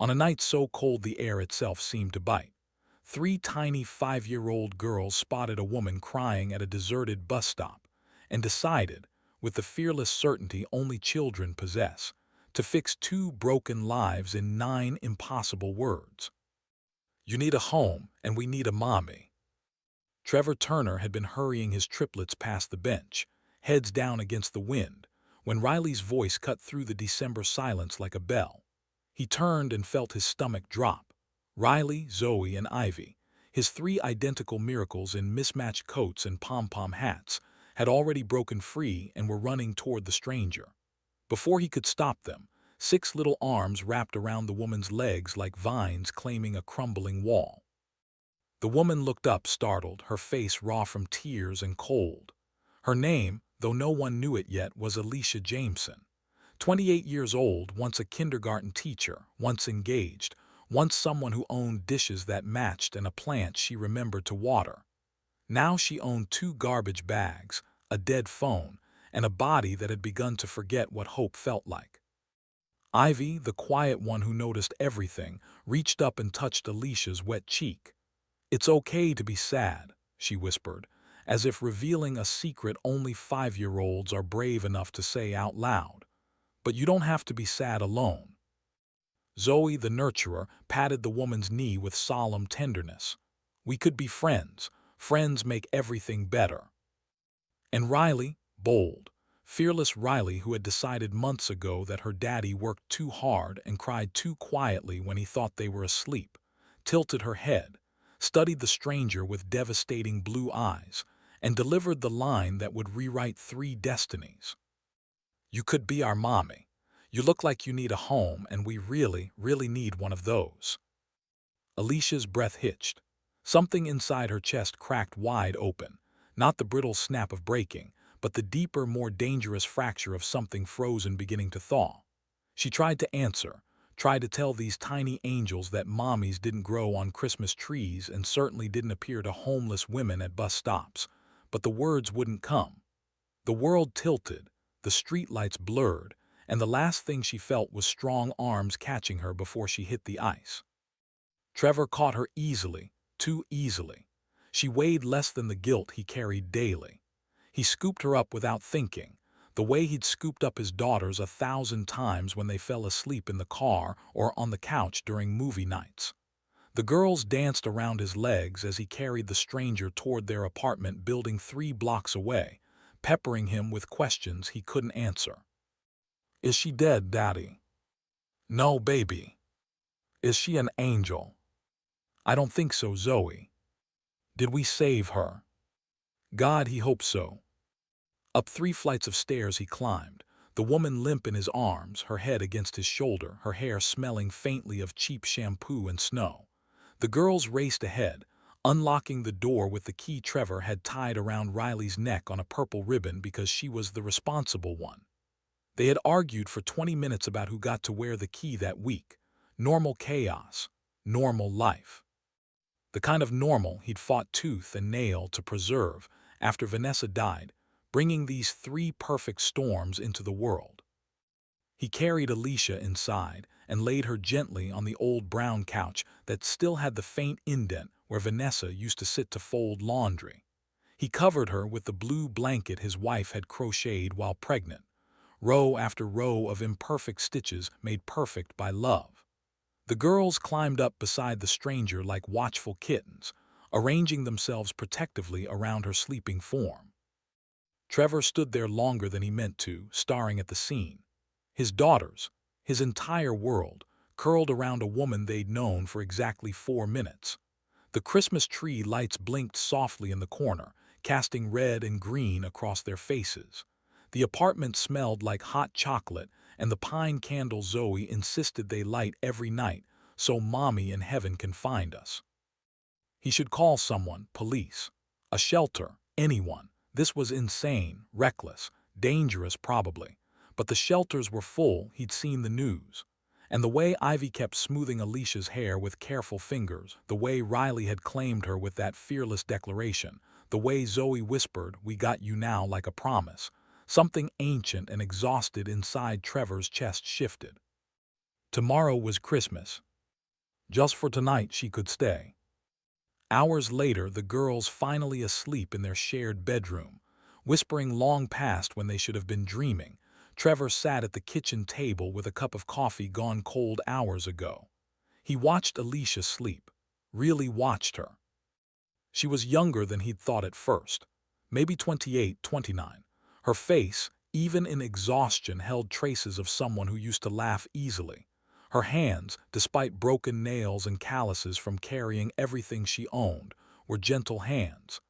On a night so cold the air itself seemed to bite. Three tiny 5-year-old girls spotted a woman crying at a deserted bus stop and decided, with the fearless certainty only children possess, to fix two broken lives in 9 impossible words. You need a home, and we need a mommy. Trevor Turner had been hurrying his triplets past the bench, heads down against the wind, when Riley's voice cut through the December silence like a bell. He turned and felt his stomach drop. Riley, Zoe, and Ivy, his 3 identical miracles in mismatched coats and pom-pom hats, had already broken free and were running toward the stranger. Before he could stop them, 6 little arms wrapped around the woman's legs like vines claiming a crumbling wall. The woman looked up startled, her face raw from tears and cold. Her name, though no one knew it yet, was Alicia Jameson. 28 years old, once a kindergarten teacher, once engaged, once someone who owned dishes that matched and a plant she remembered to water. Now she owned 2 garbage bags, a dead phone, and a body that had begun to forget what hope felt like. Ivy, the quiet one who noticed everything, reached up and touched Alicia's wet cheek. "It's okay to be sad," she whispered, as if revealing a secret only 5-year-olds are brave enough to say out loud. "But you don't have to be sad alone." Zoe, the nurturer, patted the woman's knee with solemn tenderness. "We could be friends. Friends make everything better." And Riley, bold, fearless Riley, who had decided months ago that her daddy worked too hard and cried too quietly when he thought they were asleep, tilted her head, studied the stranger with devastating blue eyes, and delivered the line that would rewrite 3 destinies. "You could be our mommy. You look like you need a home, and we really, really need one of those." Alicia's breath hitched. Something inside her chest cracked wide open, not the brittle snap of breaking, but the deeper, more dangerous fracture of something frozen beginning to thaw. She tried to answer, tried to tell these tiny angels that mommies didn't grow on Christmas trees and certainly didn't appear to homeless women at bus stops, but the words wouldn't come. The world tilted, the streetlights blurred, and the last thing she felt was strong arms catching her before she hit the ice. Trevor caught her easily, too easily. She weighed less than the guilt he carried daily. He scooped her up without thinking, the way he'd scooped up his daughters 1,000 times when they fell asleep in the car or on the couch during movie nights. The girls danced around his legs as he carried the stranger toward their apartment building 3 blocks away, peppering him with questions he couldn't answer. "Is she dead, Daddy?" "No, baby." "Is she an angel?" "I don't think so, Zoe." "Did we save her?" "God, he hoped so." Up 3 flights of stairs he climbed, the woman limp in his arms, her head against his shoulder, her hair smelling faintly of cheap shampoo and snow. The girls raced ahead, unlocking the door with the key Trevor had tied around Riley's neck on a purple ribbon because she was the responsible one. They had argued for 20 minutes about who got to wear the key that week. Normal chaos, normal life. The kind of normal he'd fought tooth and nail to preserve after Vanessa died, bringing these 3 perfect storms into the world. He carried Alicia inside and laid her gently on the old brown couch that still had the faint indent where Vanessa used to sit to fold laundry. He covered her with the blue blanket his wife had crocheted while pregnant, row after row of imperfect stitches made perfect by love. The girls climbed up beside the stranger like watchful kittens, arranging themselves protectively around her sleeping form. Trevor stood there longer than he meant to, staring at the scene. His daughters, his entire world, curled around a woman they'd known for exactly 4 minutes. The Christmas tree lights blinked softly in the corner, casting red and green across their faces. The apartment smelled like hot chocolate, and the pine candles Zoe insisted they light every night so Mommy in heaven can find us. He should call someone, police, a shelter, anyone. This was insane, reckless, dangerous probably. But the shelters were full, he'd seen the news. And the way Ivy kept smoothing Alicia's hair with careful fingers, the way Riley had claimed her with that fearless declaration, the way Zoe whispered, "We got you now," like a promise. Something ancient and exhausted inside Trevor's chest shifted. Tomorrow was Christmas, Just for tonight she could stay. Hours later, the girls finally asleep in their shared bedroom, whispering long past when they should have been dreaming. Trevor sat at the kitchen table with a cup of coffee gone cold hours ago. He watched Alicia sleep, really watched her. She was younger than he'd thought at first, maybe 28, 29. Her face, even in exhaustion, held traces of someone who used to laugh easily. Her hands, despite broken nails and calluses from carrying everything she owned, were gentle hands.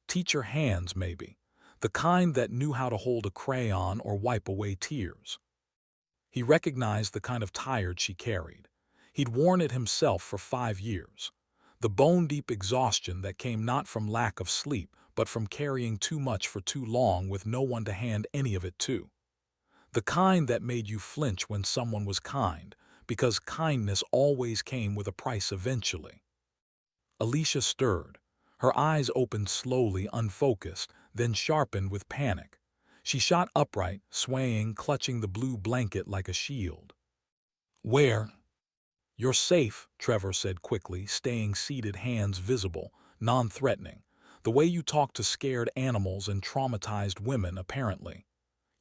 Teacher hands, maybe. The kind that knew how to hold a crayon or wipe away tears. He recognized the kind of tired she carried. He'd worn it himself for 5 years. The bone-deep exhaustion that came not from lack of sleep, but from carrying too much for too long with no one to hand any of it to. The kind that made you flinch when someone was kind, because kindness always came with a price eventually. Alicia stirred. Her eyes opened slowly, unfocused, then sharpened with panic. She shot upright, swaying, clutching the blue blanket like a shield. "Where?" "You're safe," Trevor said quickly, staying seated, hands visible, non-threatening. "The way you talk to scared animals and traumatized women, apparently.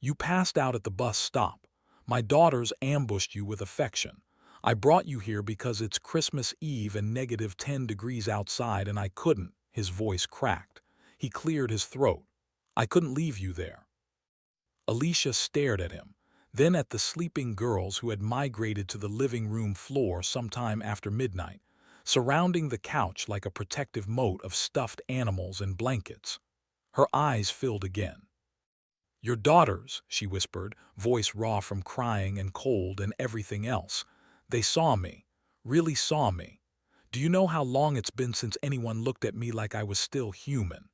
You passed out at the bus stop. My daughters ambushed you with affection. I brought you here because it's Christmas Eve and negative 10 degrees outside and I couldn't." His voice cracked. He cleared his throat. "I couldn't leave you there." Alicia stared at him, then at the sleeping girls who had migrated to the living room floor sometime after midnight, surrounding the couch like a protective moat of stuffed animals and blankets. Her eyes filled again. "Your daughters," she whispered, voice raw from crying and cold and everything else. "They saw me, really saw me. Do you know how long it's been since anyone looked at me like I was still human?"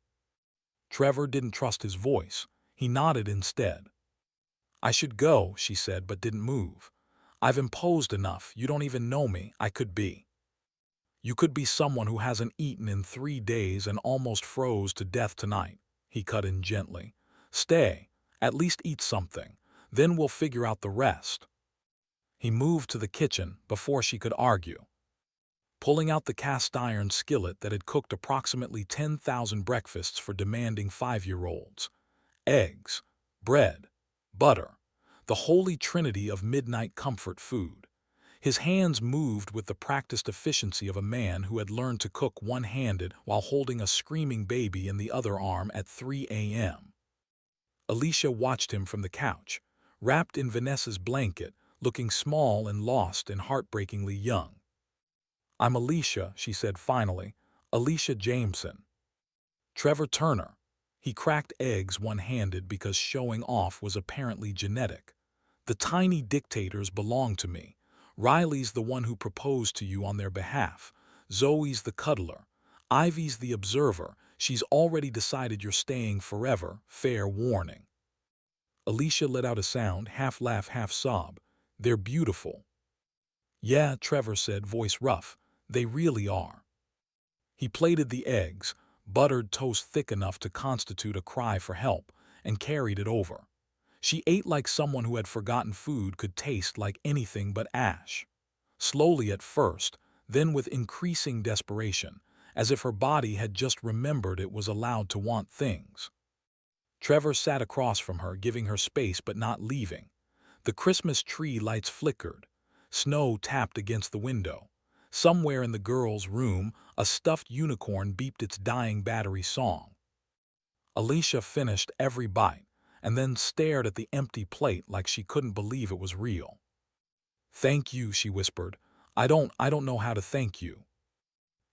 Trevor didn't trust his voice. He nodded instead. "I should go," she said, but didn't move. "I've imposed enough. You don't even know me. I could be. You could be someone who hasn't eaten in 3 days and almost froze to death tonight." He cut in gently. "Stay. At least eat something. Then we'll figure out the rest." He moved to the kitchen before she could argue, pulling out the cast-iron skillet that had cooked approximately 10,000 breakfasts for demanding 5-year-olds. Eggs, bread, butter, the holy trinity of midnight comfort food. His hands moved with the practiced efficiency of a man who had learned to cook one-handed while holding a screaming baby in the other arm at 3 a.m. Alicia watched him from the couch, wrapped in Vanessa's blanket, looking small and lost and heartbreakingly young. "I'm Alicia," she said finally. "Alicia Jameson." Trevor Turner. He cracked eggs one-handed because showing off was apparently genetic. "The tiny dictators belong to me. Riley's the one who proposed to you on their behalf. Zoe's the cuddler. Ivy's the observer. She's already decided you're staying forever. Fair warning." Alicia let out a sound, half laugh, half sob. "They're beautiful." "Yeah," Trevor said, voice rough. "They really are." He plated the eggs, buttered toast thick enough to constitute a cry for help, and carried it over. She ate like someone who had forgotten food could taste like anything but ash. Slowly at first, then with increasing desperation, as if her body had just remembered it was allowed to want things. Trevor sat across from her, giving her space but not leaving. The Christmas tree lights flickered. Snow tapped against the window. Somewhere in the girls' room, a stuffed unicorn beeped its dying battery song. Alicia finished every bite, and then stared at the empty plate like she couldn't believe it was real. "Thank you," she whispered. I don't know how to thank you."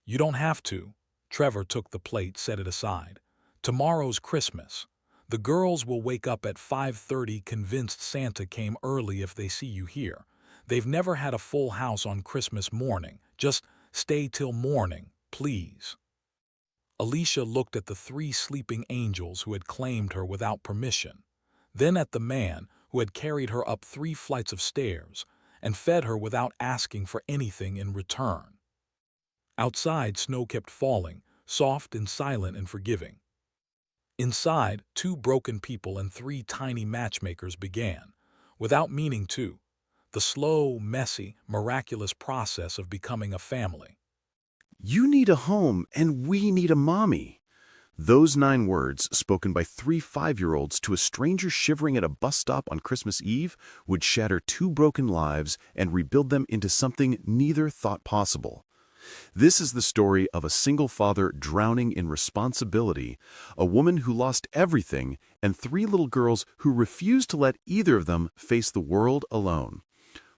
"You don't have to." Trevor took the plate, set it aside. "Tomorrow's Christmas. The girls will wake up at 5:30 convinced Santa came early if they see you here. They've never had a full house on Christmas morning. Just stay till morning, please." Alicia looked at the 3 sleeping angels who had claimed her without permission, then at the man who had carried her up 3 flights of stairs and fed her without asking for anything in return. Outside, snow kept falling, soft and silent and forgiving. Inside, 2 broken people and 3 tiny matchmakers began, without meaning to. the slow, messy, miraculous process of becoming a family. You need a home, and we need a mommy. Those 9 words, spoken by 3 5-year-olds to a stranger shivering at a bus stop on Christmas Eve, would shatter 2 broken lives and rebuild them into something neither thought possible. This is the story of a single father drowning in responsibility, a woman who lost everything, and 3 little girls who refused to let either of them face the world alone.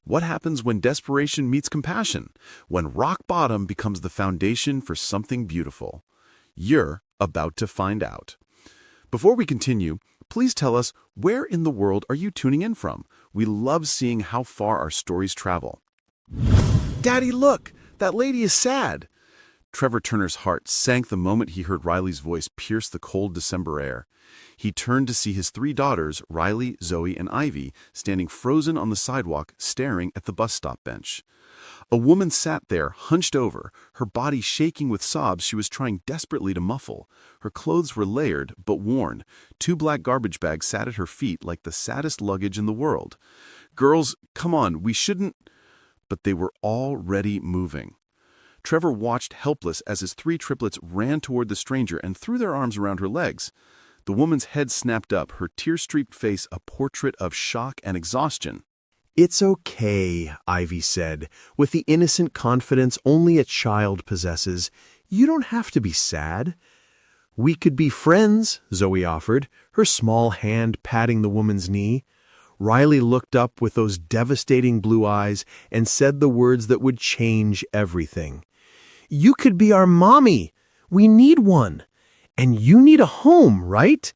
What happens when desperation meets compassion? When rock bottom becomes the foundation for something beautiful? You're about to find out. Before we continue, please tell us, where in the world are you tuning in from? We love seeing how far our stories travel. Daddy, look! That lady is sad! Trevor Turner's heart sank the moment he heard Riley's voice pierce the cold December air. He turned to see his 3 daughters, Riley, Zoe, and Ivy, standing frozen on the sidewalk, staring at the bus stop bench. A woman sat there, hunched over, her body shaking with sobs she was trying desperately to muffle. Her clothes were layered, but worn. 2 black garbage bags sat at her feet like the saddest luggage in the world. Girls, come on, we shouldn't... But they were already moving. Trevor watched helpless as his 3 triplets ran toward the stranger and threw their arms around her legs. The woman's head snapped up, her tear-streaked face a portrait of shock and exhaustion. "It's okay," Ivy said, with the innocent confidence only a child possesses. "You don't have to be sad." "We could be friends," Zoe offered, her small hand patting the woman's knee. Riley looked up with those devastating blue eyes and said the words that would change everything. "You could be our mommy. We need one. And you need a home, right?"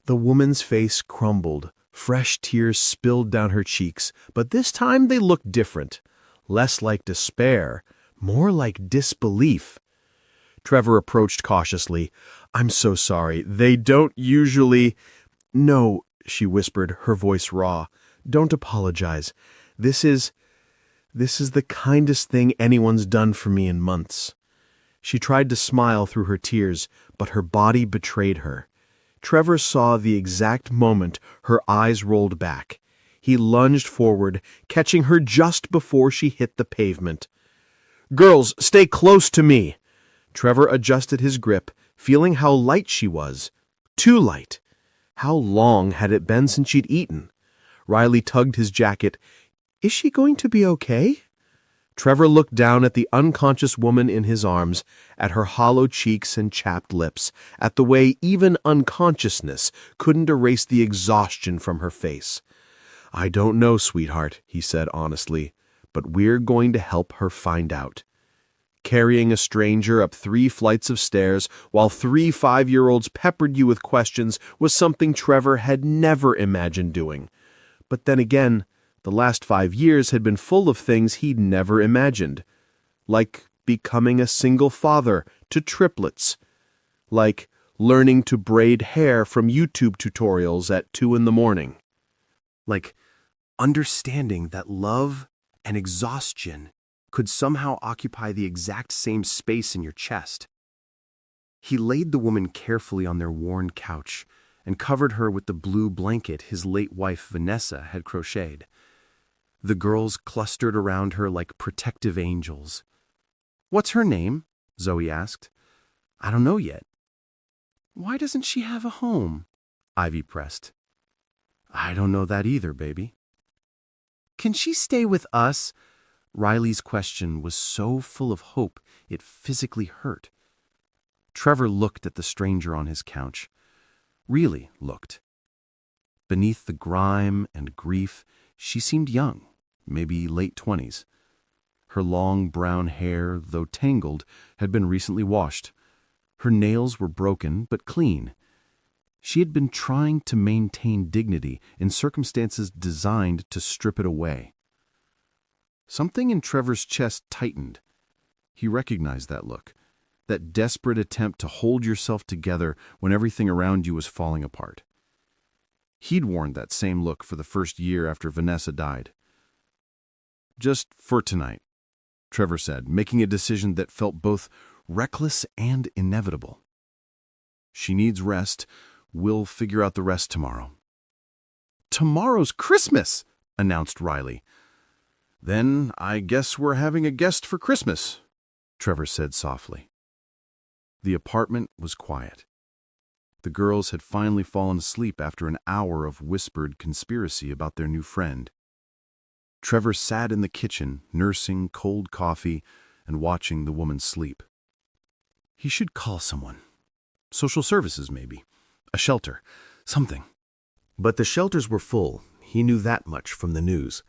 The woman's face crumbled. Fresh tears spilled down her cheeks, but this time they looked different. Less like despair, more like disbelief. Trevor approached cautiously. "I'm so sorry. They don't usually—" "No," she whispered, her voice raw. "Don't apologize. This is the kindest thing anyone's done for me in months." She tried to smile through her tears, but her body betrayed her. Trevor saw the exact moment her eyes rolled back. He lunged forward, catching her just before she hit the pavement. "Girls, stay close to me!" Trevor adjusted his grip, feeling how light she was. Too light. How long had it been since she'd eaten? Riley tugged his jacket. "Is she going to be okay?" Trevor looked down at the unconscious woman in his arms, at her hollow cheeks and chapped lips, at the way even unconsciousness couldn't erase the exhaustion from her face. "I don't know, sweetheart," he said honestly, "but we're going to help her find out." Carrying a stranger up 3 flights of stairs while 3 5-year-olds peppered you with questions was something Trevor had never imagined doing. But then again, the last 5 years had been full of things he'd never imagined. Like becoming a single father to triplets. Like learning to braid hair from YouTube tutorials at 2 in the morning. Like understanding that love and exhaustion could somehow occupy the exact same space in your chest. He laid the woman carefully on their worn couch and covered her with the blue blanket his late wife Vanessa had crocheted. The girls clustered around her like protective angels. "What's her name?" Zoe asked. "I don't know yet." "Why doesn't she have a home?" Ivy pressed. "I don't know that either, baby." "Can she stay with us?" Riley's question was so full of hope it physically hurt. Trevor looked at the stranger on his couch. Really looked. Beneath the grime and grief, she seemed young, maybe late 20s. Her long brown hair, though tangled, had been recently washed. Her nails were broken but clean. She had been trying to maintain dignity in circumstances designed to strip it away. Something in Trevor's chest tightened. He recognized that look, that desperate attempt to hold yourself together when everything around you was falling apart. He'd worn that same look for the first year after Vanessa died. "Just for tonight," Trevor said, making a decision that felt both reckless and inevitable. "She needs rest. We'll figure out the rest tomorrow." "Tomorrow's Christmas," announced Riley. "Then I guess we're having a guest for Christmas," Trevor said softly. The apartment was quiet. The girls had finally fallen asleep after an hour of whispered conspiracy about their new friend. Trevor sat in the kitchen, nursing cold coffee and watching the woman sleep. He should call someone. Social services, maybe. A shelter. Something. But the shelters were full. He knew that much from the news.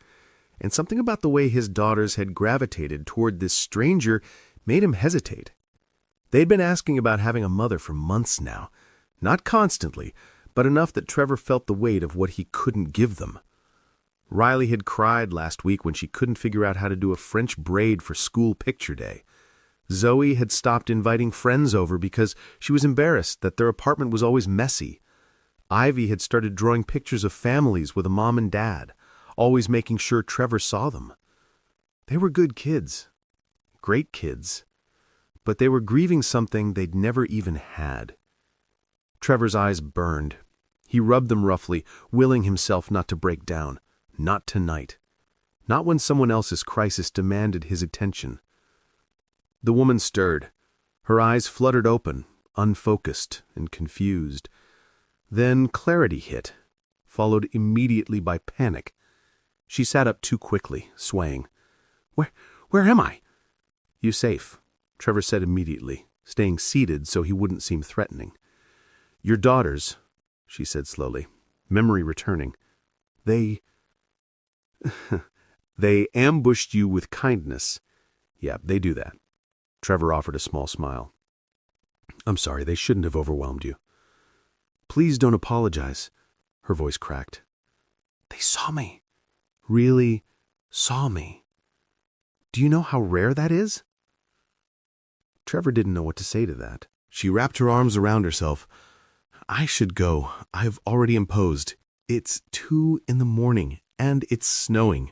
And something about the way his daughters had gravitated toward this stranger made him hesitate. They'd been asking about having a mother for months now. Not constantly, but enough that Trevor felt the weight of what he couldn't give them. Riley had cried last week when she couldn't figure out how to do a French braid for school picture day. Zoe had stopped inviting friends over because she was embarrassed that their apartment was always messy. Ivy had started drawing pictures of families with a mom and dad, always making sure Trevor saw them. They were good kids. Great kids. But they were grieving something they'd never even had. Trevor's eyes burned. He rubbed them roughly, willing himself not to break down. Not tonight. Not when someone else's crisis demanded his attention. The woman stirred. Her eyes fluttered open, unfocused and confused. Then clarity hit, followed immediately by panic. She sat up too quickly, swaying. Where am I?" "You safe," Trevor said immediately, staying seated so he wouldn't seem threatening. "Your daughters," she said slowly, memory returning. They ambushed you with kindness." "Yeah, they do that." Trevor offered a small smile. "I'm sorry, they shouldn't have overwhelmed you." "Please don't apologize." Her voice cracked. "They saw me. Really saw me. Do you know how rare that is?" Trevor didn't know what to say to that. She wrapped her arms around herself. "I should go. I've already imposed. It's 2 a.m, and it's snowing."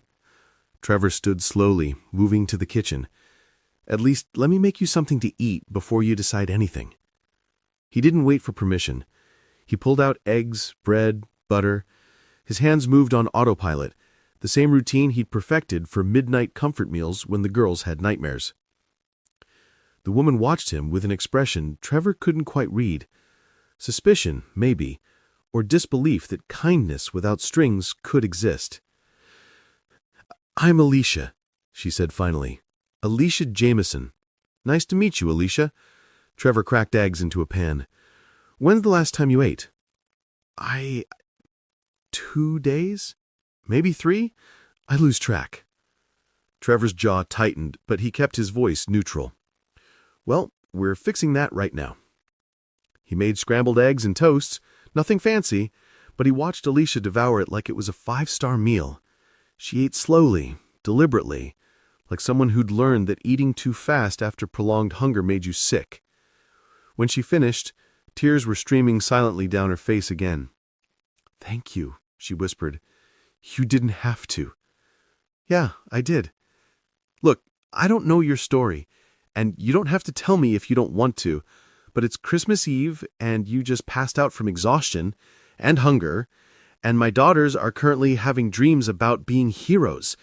Trevor stood slowly, moving to the kitchen. "At least let me make you something to eat before you decide anything." He didn't wait for permission. He pulled out eggs, bread, butter. His hands moved on autopilot, the same routine he'd perfected for midnight comfort meals when the girls had nightmares. The woman watched him with an expression Trevor couldn't quite read. Suspicion, maybe, or disbelief that kindness without strings could exist. "I'm Alicia," she said finally. "Alicia Jameson. Nice to meet you, Alicia." Trevor cracked eggs into a pan. "When's the last time you ate?" 2 days? Maybe 3? I lose track." Trevor's jaw tightened, but he kept his voice neutral. "Well, we're fixing that right now." He made scrambled eggs and toast, nothing fancy, but he watched Alicia devour it like it was a 5-star meal. She ate slowly, deliberately, like someone who'd learned that eating too fast after prolonged hunger made you sick. When she finished, tears were streaming silently down her face again. "Thank you," she whispered. "You didn't have to." "Yeah, I did. Look, I don't know your story, and you don't have to tell me if you don't want to, but it's Christmas Eve, and you just passed out from exhaustion and hunger, and my daughters are currently having dreams about being heroes.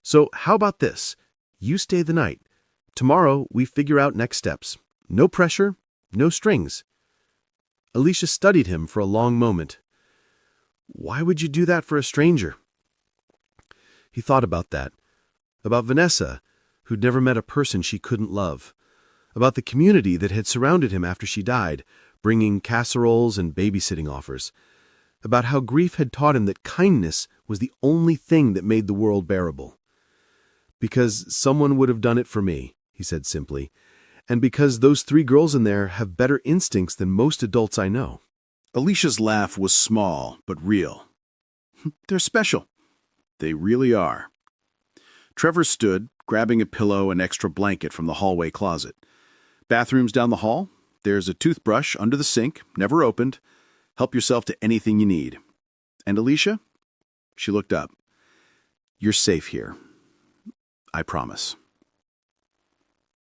So how about this? You stay the night. Tomorrow we figure out next steps. No pressure, no strings." Alicia studied him for a long moment. "Why would you do that for a stranger?" He thought about that. About Vanessa, who'd never met a person she couldn't love. About the community that had surrounded him after she died, bringing casseroles and babysitting offers. About how grief had taught him that kindness was the only thing that made the world bearable. "Because someone would have done it for me," he said simply, "and because those 3 girls in there have better instincts than most adults I know." Alicia's laugh was small but real. "They're special. They really are." Trevor stood, grabbing a pillow and extra blanket from the hallway closet. "Bathrooms down the hall. There's a toothbrush under the sink, never opened. Help yourself to anything you need. And Alicia?" She looked up. "You're safe here. I promise."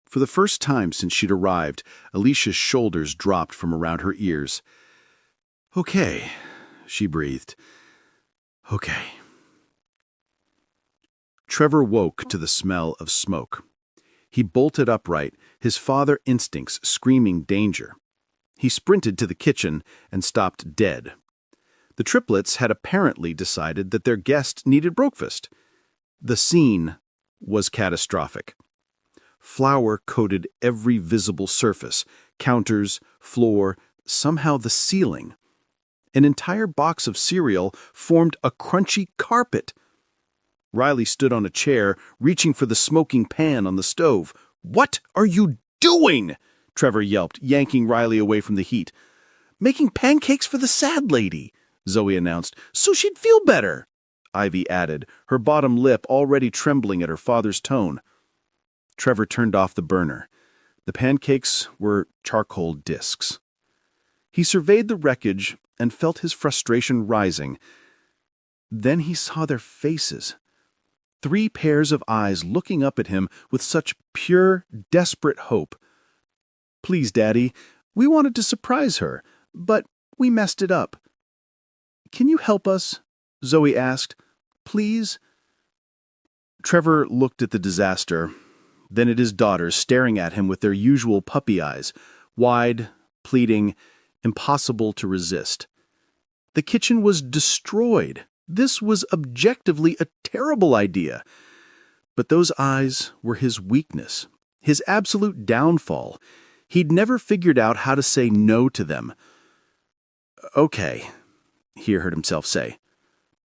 For the first time since she'd arrived, Alicia's shoulders dropped from around her ears. "Okay," she breathed. "Okay." Trevor woke to the smell of smoke. He bolted upright, his father instincts screaming danger. He sprinted to the kitchen and stopped dead. The triplets had apparently decided that their guest needed breakfast. The scene was catastrophic. Flour coated every visible surface, counters, floor, somehow the ceiling. An entire box of cereal formed a crunchy carpet. Riley stood on a chair, reaching for the smoking pan on the stove. "What are you doing?" Trevor yelped, yanking Riley away from the heat. "Making pancakes for the sad lady," Zoe announced, "so she'd feel better," Ivy added, her bottom lip already trembling at her father's tone. Trevor turned off the burner. The pancakes were charcoal discs. He surveyed the wreckage and felt his frustration rising. Then he saw their faces. 3 pairs of eyes looking up at him with such pure, desperate hope. "Please, Daddy, we wanted to surprise her, but we messed it up." "Can you help us?" Zoe asked. "Please?" Trevor looked at the disaster, then at his daughters staring at him with their usual puppy eyes, wide, pleading, impossible to resist. The kitchen was destroyed. This was objectively a terrible idea. But those eyes were his weakness, his absolute downfall. He'd never figured out how to say no to them. "Okay," he heard himself say,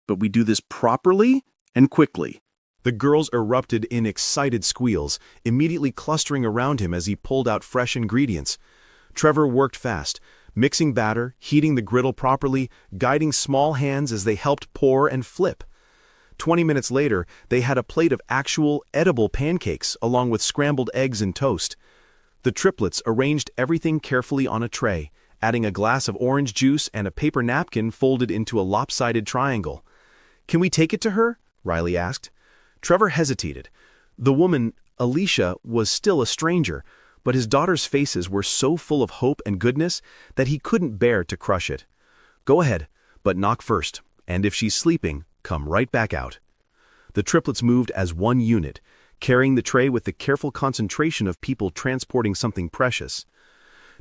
"but we do this properly and quickly." The girls erupted in excited squeals, immediately clustering around him as he pulled out fresh ingredients. Trevor worked fast, mixing batter, heating the griddle properly, guiding small hands as they helped pour and flip. 20 minutes later, they had a plate of actual, edible pancakes, along with scrambled eggs and toast. The triplets arranged everything carefully on a tray, adding a glass of orange juice and a paper napkin folded into a lopsided triangle. "Can we take it to her?" Riley asked. Trevor hesitated. The woman, Alicia, was still a stranger, but his daughters' faces were so full of hope and goodness that he couldn't bear to crush it. "Go ahead, but knock first, and if she's sleeping, come right back out." The triplets moved as one unit, carrying the tray with the careful concentration of people transporting something precious.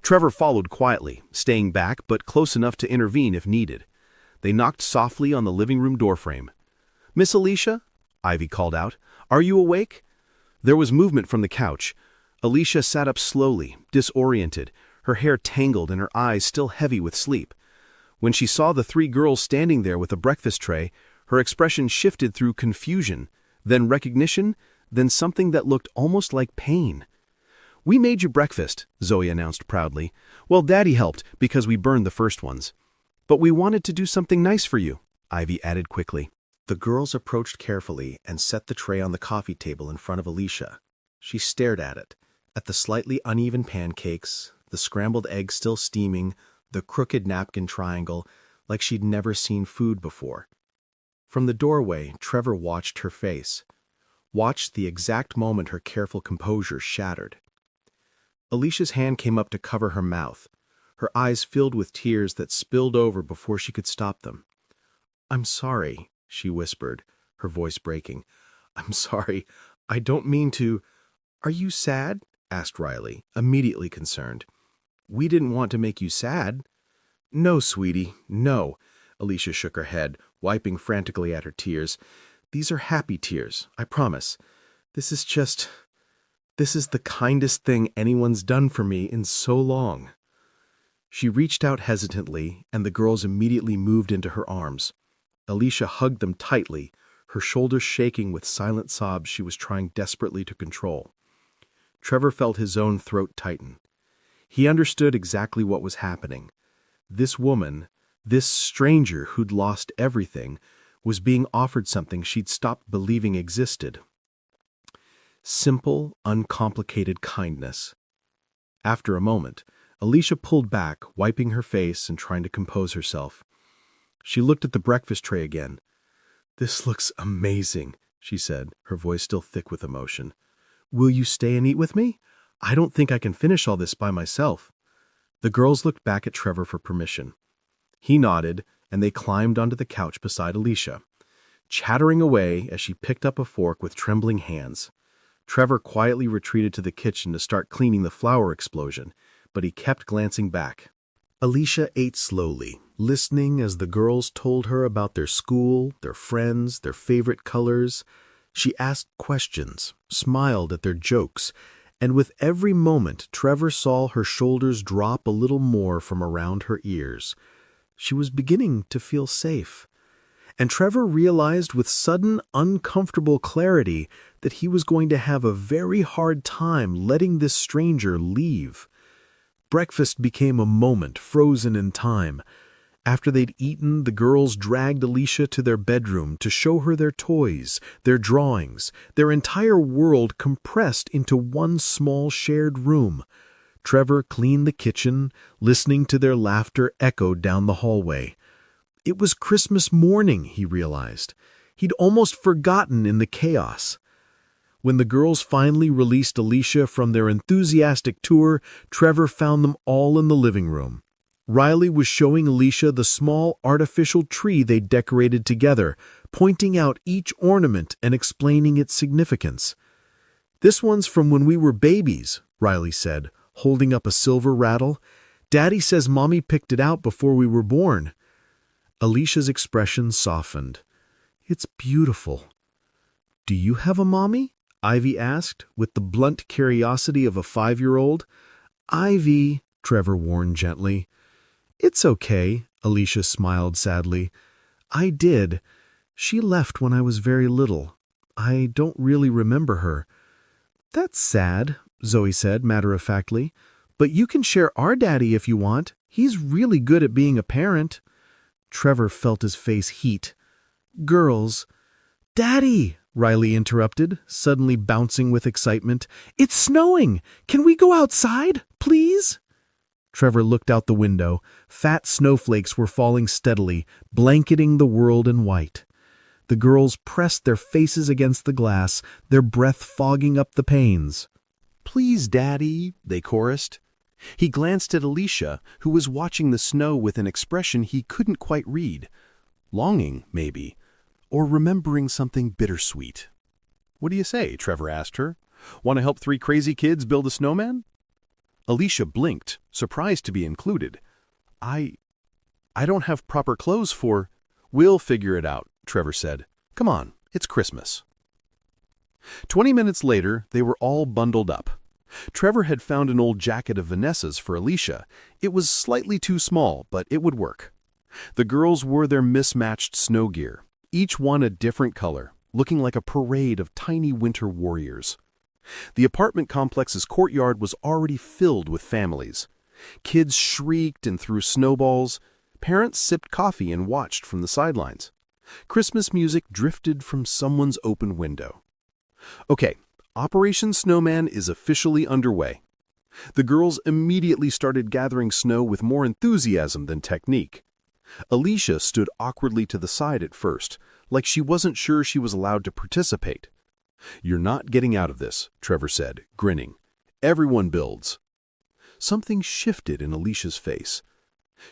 Trevor followed quietly, staying back but close enough to intervene if needed. They knocked softly on the living room doorframe. "Miss Alicia?" Ivy called out. "Are you awake?" There was movement from the couch. Alicia sat up slowly, disoriented, her hair tangled and her eyes still heavy with sleep. When she saw the 3 girls standing there with a breakfast tray, her expression shifted through confusion, then recognition, then something that looked almost like pain. "We made you breakfast," Zoe announced proudly. "Well, Daddy helped because we burned the first ones. But we wanted to do something nice for you," Ivy added quickly. The girls approached carefully and set the tray on the coffee table in front of Alicia. She stared at it, at the slightly uneven pancakes, the scrambled eggs still steaming, the crooked napkin triangle, like she'd never seen food before. From the doorway, Trevor watched her face, watched the exact moment her careful composure shattered. Alicia's hand came up to cover her mouth, her eyes filled with tears that spilled over before she could stop them. "I'm sorry," she whispered, her voice breaking. "I'm sorry. I don't mean to—" "Are you sad?" asked Riley, immediately concerned. "We didn't want to make you sad." "No, sweetie, no." Alicia shook her head, wiping frantically at her tears. "These are happy tears, I promise. This is the kindest thing anyone's done for me in so long." She reached out hesitantly, and the girls immediately moved into her arms. Alicia hugged them tightly, her shoulders shaking with silent sobs she was trying desperately to control. Trevor felt his own throat tighten. He understood exactly what was happening. This woman, this stranger who'd lost everything, was being offered something she'd stopped believing existed. Simple, uncomplicated kindness. After a moment, Alicia pulled back, wiping her face and trying to compose herself. She looked at the breakfast tray again. "This looks amazing," she said, her voice still thick with emotion. "Will you stay and eat with me? I don't think I can finish all this by myself." The girls looked back at Trevor for permission. He nodded, and they climbed onto the couch beside Alicia. chattering away as she picked up a fork with trembling hands. Trevor quietly retreated to the kitchen to start cleaning the flour explosion, but he kept glancing back. Alicia ate slowly, listening as the girls told her about their school, their friends, their favorite colors. She asked questions, smiled at their jokes, and with every moment Trevor saw her shoulders drop a little more from around her ears. She was beginning to feel safe. And Trevor realized with sudden, uncomfortable clarity that he was going to have a very hard time letting this stranger leave. Breakfast became a moment frozen in time. After they'd eaten, the girls dragged Alicia to their bedroom to show her their toys, their drawings, their entire world compressed into one small shared room. Trevor cleaned the kitchen, listening to their laughter echoed down the hallway. It was Christmas morning, he realized. He'd almost forgotten in the chaos. When the girls finally released Alicia from their enthusiastic tour, Trevor found them all in the living room. Riley was showing Alicia the small artificial tree they'd decorated together, pointing out each ornament and explaining its significance. "This one's from when we were babies," Riley said, holding up a silver rattle. "Daddy says Mommy picked it out before we were born." Alicia's expression softened. "It's beautiful." "Do you have a mommy?" Ivy asked, with the blunt curiosity of a 5-year-old. "Ivy," Trevor warned gently. "It's okay," Alicia smiled sadly. "I did. She left when I was very little. I don't really remember her." "That's sad," Zoe said matter-of-factly. "But you can share our daddy if you want. He's really good at being a parent." Trevor felt his face heat. "Girls—" "Daddy!" Riley interrupted, suddenly bouncing with excitement. "It's snowing! Can we go outside, please?" Trevor looked out the window. Fat snowflakes were falling steadily, blanketing the world in white. The girls pressed their faces against the glass, their breath fogging up the panes. "Please, Daddy," they chorused. He glanced at Alicia, who was watching the snow with an expression he couldn't quite read. Longing, maybe, or remembering something bittersweet. "What do you say?" Trevor asked her. "Want to help 3 crazy kids build a snowman?" Alicia blinked, surprised to be included. I don't have proper clothes for—" "We'll figure it out," Trevor said. "Come on, it's Christmas." 20 minutes later, they were all bundled up. Trevor had found an old jacket of Vanessa's for Alicia. It was slightly too small, but it would work. The girls wore their mismatched snow gear, each one a different color, looking like a parade of tiny winter warriors. The apartment complex's courtyard was already filled with families. Kids shrieked and threw snowballs. Parents sipped coffee and watched from the sidelines. Christmas music drifted from someone's open window. Okay, Operation Snowman is officially underway. The girls immediately started gathering snow with more enthusiasm than technique. Alicia stood awkwardly to the side at first, like she wasn't sure she was allowed to participate. "You're not getting out of this," Trevor said, grinning. "Everyone builds." Something shifted in Alicia's face.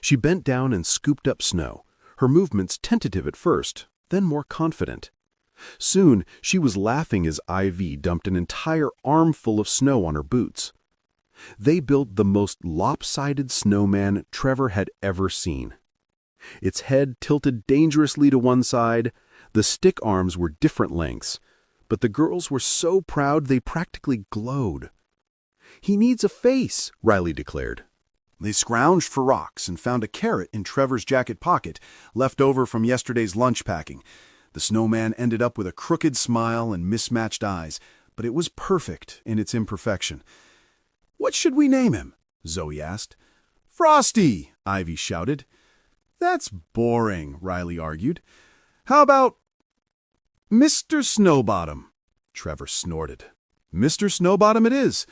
She bent down and scooped up snow, her movements tentative at first, then more confident. Soon, she was laughing as Ivy dumped an entire armful of snow on her boots. They built the most lopsided snowman Trevor had ever seen. Its head tilted dangerously to one side, the stick arms were different lengths, but the girls were so proud they practically glowed. "He needs a face," Riley declared. They scrounged for rocks and found a carrot in Trevor's jacket pocket, left over from yesterday's lunch packing. The snowman ended up with a crooked smile and mismatched eyes, but it was perfect in its imperfection. "What should we name him?" Zoe asked. "Frosty!" Ivy shouted. "That's boring," Riley argued. "How about Mr. Snowbottom?" Trevor snorted. "Mr. Snowbottom it is."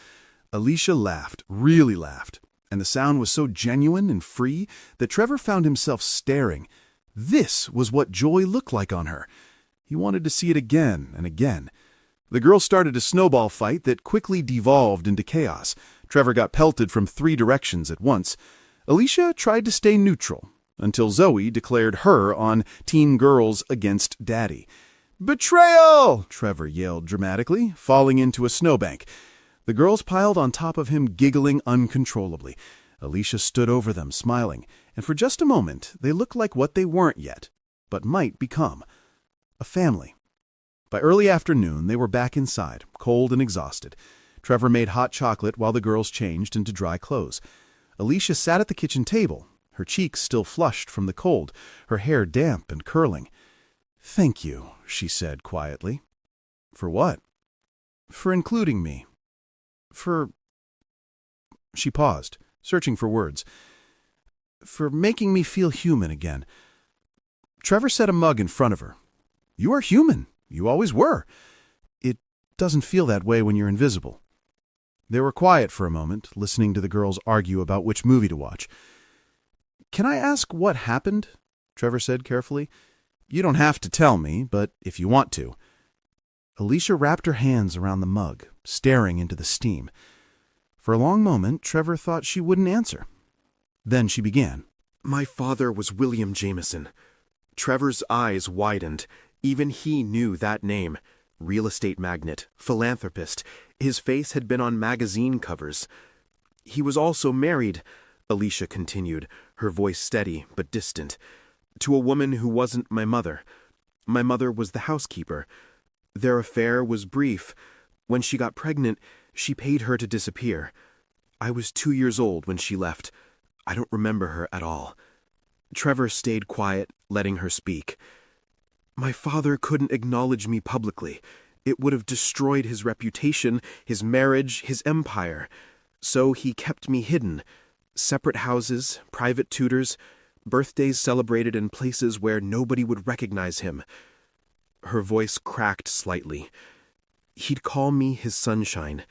Alicia laughed, really laughed, and the sound was so genuine and free that Trevor found himself staring. This was what joy looked like on her. He wanted to see it again and again. The girls started a snowball fight that quickly devolved into chaos. Trevor got pelted from 3 directions at once. Alicia tried to stay neutral. until Zoe declared her on Teen Girls Against Daddy. "Betrayal!" Trevor yelled dramatically, falling into a snowbank. The girls piled on top of him, giggling uncontrollably. Alicia stood over them, smiling, and for just a moment they looked like what they weren't yet, but might become: a family. By early afternoon they were back inside, cold and exhausted. Trevor made hot chocolate while the girls changed into dry clothes. Alicia sat at the kitchen table, her cheeks still flushed from the cold, her hair damp and curling. "Thank you," she said quietly. "For what?" "For including me. For—" She paused, searching for words. "For making me feel human again." Trevor set a mug in front of her. "You are human. You always were. It doesn't feel that way when you're invisible." They were quiet for a moment, listening to the girls argue about which movie to watch. "Can I ask what happened?" Trevor said carefully. "You don't have to tell me, but if you want to." Alicia wrapped her hands around the mug, staring into the steam. For a long moment, Trevor thought she wouldn't answer. Then she began. "My father was William Jameson." Trevor's eyes widened. Even he knew that name. Real estate magnate, philanthropist. His face had been on magazine covers. "He was also married," Alicia continued, her voice steady but distant, "to a woman who wasn't my mother. My mother was the housekeeper. Their affair was brief. When she got pregnant, she paid her to disappear. I was 2 years old when she left. I don't remember her at all." Trevor stayed quiet, letting her speak. "My father couldn't acknowledge me publicly. It would have destroyed his reputation, his marriage, his empire. So he kept me hidden. Separate houses, private tutors, birthdays celebrated in places where nobody would recognize him." Her voice cracked slightly. "He'd call me his sunshine,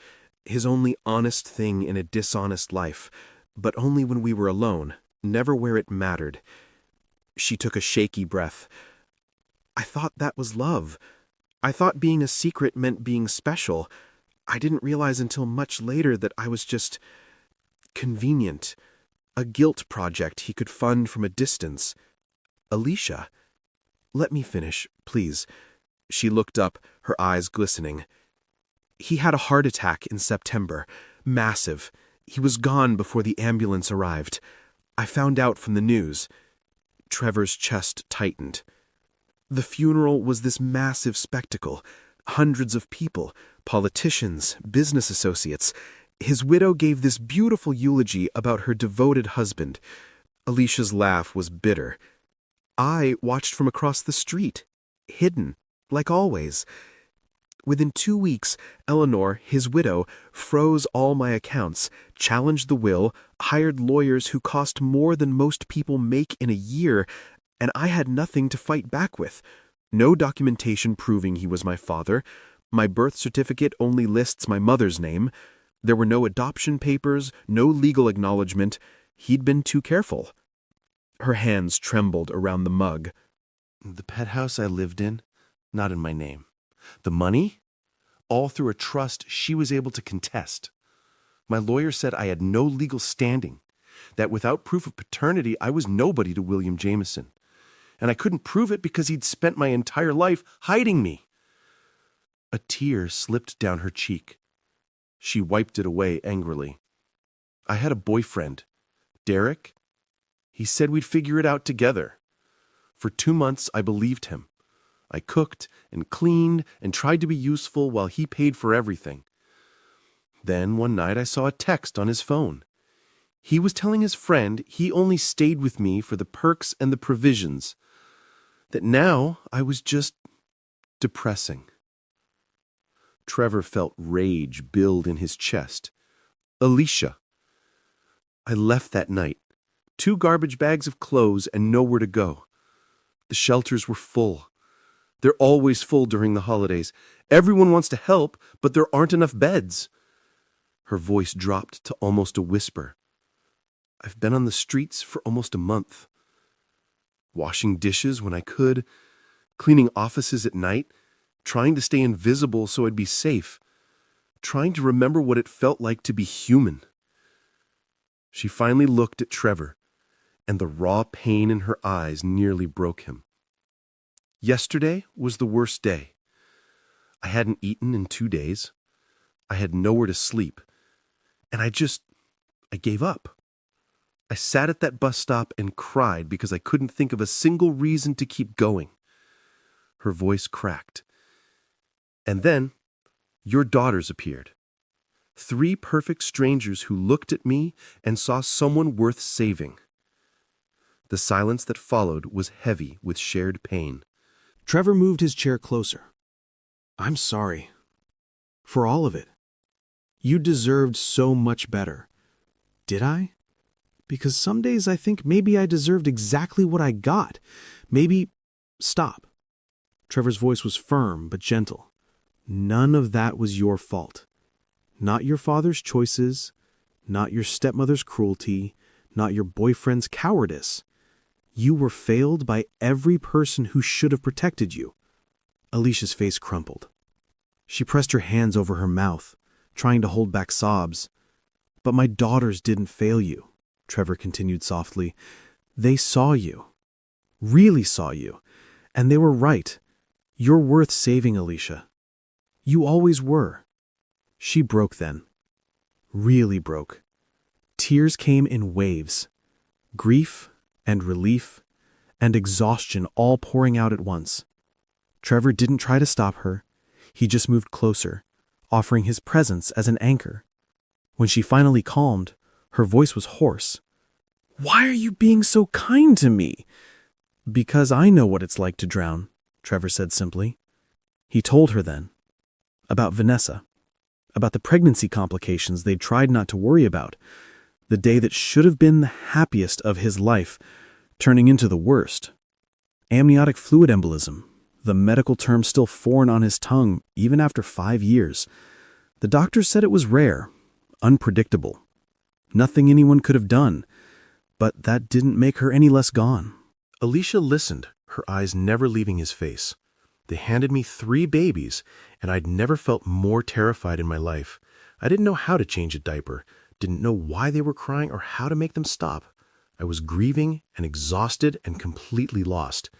his only honest thing in a dishonest life, but only when we were alone, never where it mattered." She took a shaky breath. "I thought that was love. I thought being a secret meant being special. I didn't realize until much later that I was just convenient, a guilt project he could fund from a distance." "Alicia, let me finish, please." She looked up, her eyes glistening. "He had a heart attack in September. Massive. He was gone before the ambulance arrived. I found out from the news." Trevor's chest tightened. "The funeral was this massive spectacle. Hundreds of people, politicians, business associates. His widow gave this beautiful eulogy about her devoted husband." Alicia's laugh was bitter. "I watched from across the street, hidden, like always. Within 2 weeks, Eleanor, his widow, froze all my accounts, challenged the will, hired lawyers who cost more than most people make in a year, and I had nothing to fight back with. No documentation proving he was my father. My birth certificate only lists my mother's name. There were no adoption papers, no legal acknowledgement. He'd been too careful." Her hands trembled around the mug. "The pet house I lived in, not in my name. The money, all through a trust she was able to contest. My lawyer said I had no legal standing, that without proof of paternity I was nobody to William Jameson. And I couldn't prove it because he'd spent my entire life hiding me." A tear slipped down her cheek. She wiped it away angrily. "I had a boyfriend, Derek. He said we'd figure it out together. For 2 months I believed him. I cooked and cleaned and tried to be useful while he paid for everything. Then one night I saw a text on his phone. He was telling his friend he only stayed with me for the perks and the provisions. That now I was just depressing." Trevor felt rage build in his chest. "Alicia, I left that night. 2 garbage bags of clothes and nowhere to go. The shelters were full. They're always full during the holidays. Everyone wants to help, but there aren't enough beds." Her voice dropped to almost a whisper. "I've been on the streets for almost a month. Washing dishes when I could, cleaning offices at night, trying to stay invisible so I'd be safe, trying to remember what it felt like to be human." She finally looked at Trevor. and the raw pain in her eyes nearly broke him. Yesterday was the worst day. I hadn't eaten in 2 days. I had nowhere to sleep. And I gave up. I sat at that bus stop and cried because I couldn't think of a single reason to keep going. Her voice cracked. And then, your daughters appeared. 3 perfect strangers who looked at me and saw someone worth saving. The silence that followed was heavy with shared pain. Trevor moved his chair closer. I'm sorry. For all of it. You deserved so much better. Did I? Because some days I think maybe I deserved exactly what I got. Maybe... Stop. Trevor's voice was firm but gentle. None of that was your fault. Not your father's choices, not your stepmother's cruelty, not your boyfriend's cowardice. You were failed by every person who should have protected you. Alicia's face crumpled. She pressed her hands over her mouth, trying to hold back sobs. But my daughters didn't fail you, Trevor continued softly. They saw you. Really saw you. And they were right. You're worth saving, Alicia. You always were. She broke then. Really broke. Tears came in waves. Grief and relief and exhaustion all pouring out at once. Trevor didn't try to stop her. He just moved closer, offering his presence as an anchor. When she finally calmed, her voice was hoarse. Why are you being so kind to me? Because I know what it's like to drown, Trevor said simply. He told her then. About Vanessa. About the pregnancy complications they'd tried not to worry about. The day that should have been the happiest of his life, turning into the worst. Amniotic fluid embolism, the medical term still foreign on his tongue even after 5 years. The doctors said it was rare, unpredictable. Nothing anyone could have done, but that didn't make her any less gone. Alicia listened, her eyes never leaving his face. They handed me 3 babies, and I'd never felt more terrified in my life. I didn't know how to change a diaper, didn't know why they were crying or how to make them stop. I was grieving and exhausted and completely lost.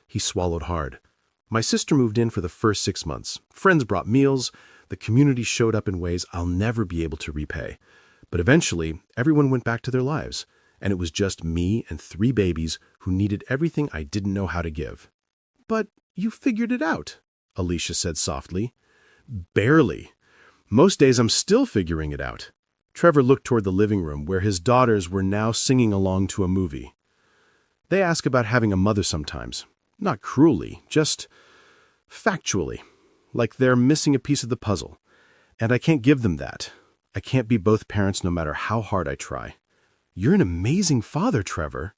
He swallowed hard. My sister moved in for the first 6 months. Friends brought meals. The community showed up in ways I'll never be able to repay. But eventually, everyone went back to their lives, and it was just me and 3 babies who needed everything I didn't know how to give. But you figured it out, Alicia said softly. Barely. Most days I'm still figuring it out. Trevor looked toward the living room where his daughters were now singing along to a movie. They ask about having a mother sometimes. Not cruelly, just factually. Like they're missing a piece of the puzzle. And I can't give them that. I can't be both parents no matter how hard I try. You're an amazing father, Trevor.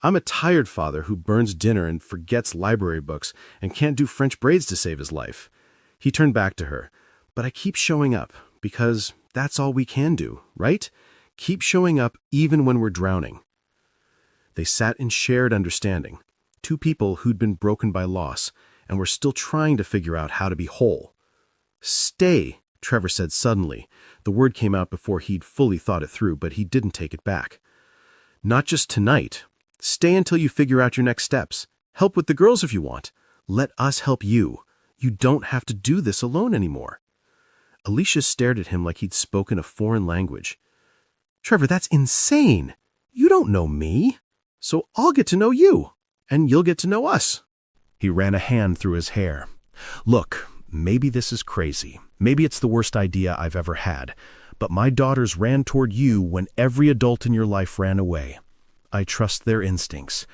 I'm a tired father who burns dinner and forgets library books and can't do French braids to save his life. He turned back to her. But I keep showing up because that's all we can do, right? Keep showing up even when we're drowning. They sat in shared understanding. 2 people who'd been broken by loss and were still trying to figure out how to be whole. Stay, Trevor said suddenly. The word came out before he'd fully thought it through, but he didn't take it back. Not just tonight. Stay until you figure out your next steps. Help with the girls if you want. Let us help you. You don't have to do this alone anymore. Alicia stared at him like he'd spoken a foreign language. Trevor, that's insane. You don't know me. So I'll get to know you, and you'll get to know us. He ran a hand through his hair. Look, maybe this is crazy. Maybe it's the worst idea I've ever had. But my daughters ran toward you when every adult in your life ran away. I trust their instincts.